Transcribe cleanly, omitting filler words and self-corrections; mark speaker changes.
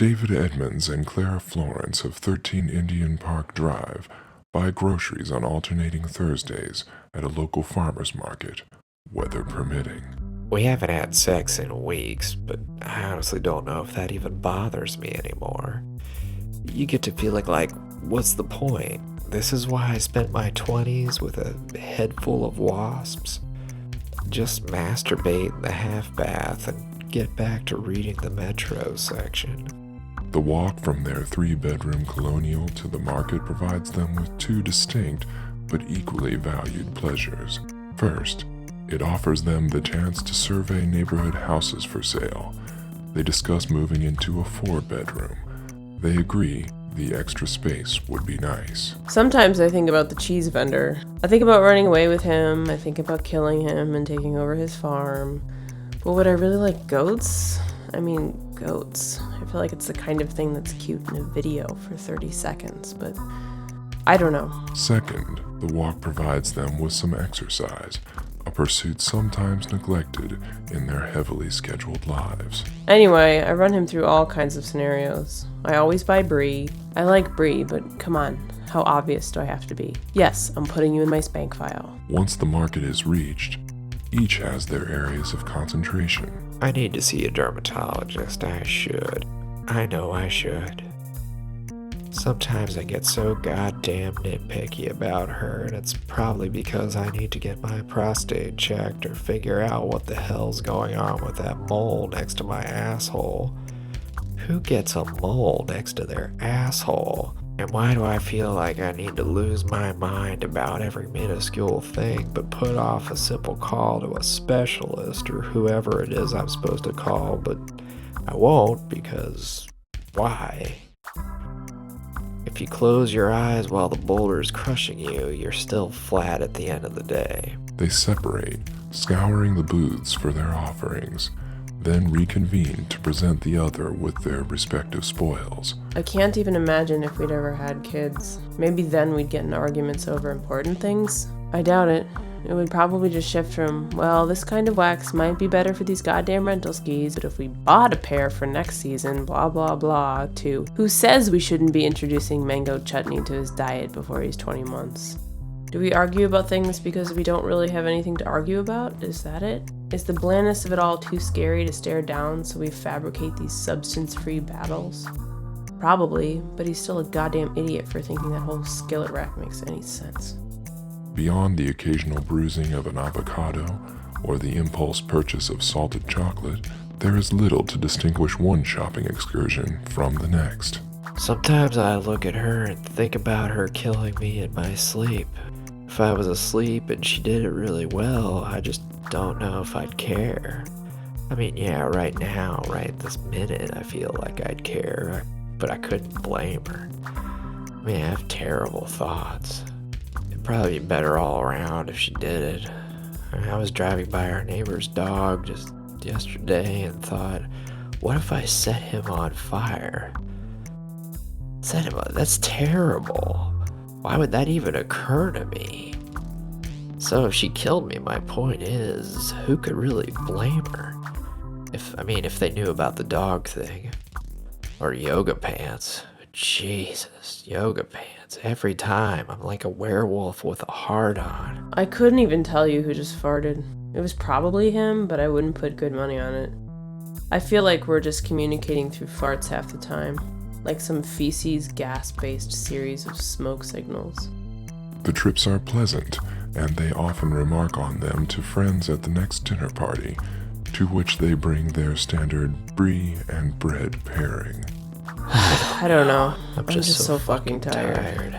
Speaker 1: David Edmonds and Clara Florence of 13 Indian Park Drive buy groceries on alternating Thursdays at a local farmer's market, weather permitting.
Speaker 2: We haven't had sex in weeks, but I honestly don't know if that even bothers me anymore. You get to feeling like, what's the point? This is why I spent my 20s with a head full of wasps. Just masturbate in the half bath and get back to reading the Metro section.
Speaker 1: The walk from their 3-bedroom colonial to the market provides them with 2 distinct but equally valued pleasures. First, it offers them the chance to survey neighborhood houses for sale. They discuss moving into a 4-bedroom. They agree the extra space would be nice.
Speaker 3: Sometimes I think about the cheese vendor. I think about running away with him. I think about killing him and taking over his farm. But would I really like goats? I mean, goats. I feel like it's the kind of thing that's cute in a video for 30 seconds, but I don't know.
Speaker 1: Second, the walk provides them with some exercise, a pursuit sometimes neglected in their heavily scheduled lives.
Speaker 3: Anyway, I run him through all kinds of scenarios. I always buy brie. I like brie, but come on, how obvious do I have to be? Yes, I'm putting you in my spank file.
Speaker 1: Once the market is reached, each has their areas of concentration.
Speaker 2: I need to see a dermatologist. I should. I know I should. Sometimes I get so goddamn nitpicky about her, and it's probably because I need to get my prostate checked or figure out what the hell's going on with that mole next to my asshole. Who gets a mole next to their asshole? And why do I feel like I need to lose my mind about every minuscule thing but put off a simple call to a specialist or whoever it is I'm supposed to call, but I won't because why? If you close your eyes while the boulder is crushing you, you're still flat at the end of the day.
Speaker 1: They separate, scouring the booths for their offerings, then reconvene to present the other with their respective spoils.
Speaker 3: I can't even imagine if we'd ever had kids. Maybe then we'd get in arguments over important things. I doubt it. It would probably just shift from, well, this kind of wax might be better for these goddamn rental skis, but if we bought a pair for next season, blah blah blah, to who says we shouldn't be introducing mango chutney to his diet before he's 20 months? Do we argue about things because we don't really have anything to argue about? Is that it? Is the blandness of it all too scary to stare down, so we fabricate these substance-free battles? Probably, but he's still a goddamn idiot for thinking that whole skillet rack makes any sense.
Speaker 1: Beyond the occasional bruising of an avocado or the impulse purchase of salted chocolate, there is little to distinguish one shopping excursion from the next.
Speaker 2: Sometimes I look at her and think about her killing me in my sleep. If I was asleep and she did it really well, I just don't know if I'd care. I mean, yeah, right now, right this minute, I feel like I'd care, but I couldn't blame her. I mean, I have terrible thoughts. It'd probably be better all around if she did it. I was driving by our neighbor's dog just yesterday and thought, what if I set him on fire? Set him on? That's terrible. Why would that even occur to me? So if she killed me, my point is, who could really blame her? If they knew about the dog thing. Or yoga pants. Jesus, yoga pants. Every time, I'm like a werewolf with a hard-on.
Speaker 3: I couldn't even tell you who just farted. It was probably him, but I wouldn't put good money on it. I feel like we're just communicating through farts half the time. Like some feces gas-based series of smoke signals.
Speaker 1: The trips are pleasant, and they often remark on them to friends at the next dinner party, to which they bring their standard brie and bread pairing.
Speaker 3: I don't know.
Speaker 2: I'm
Speaker 3: just so fucking tired.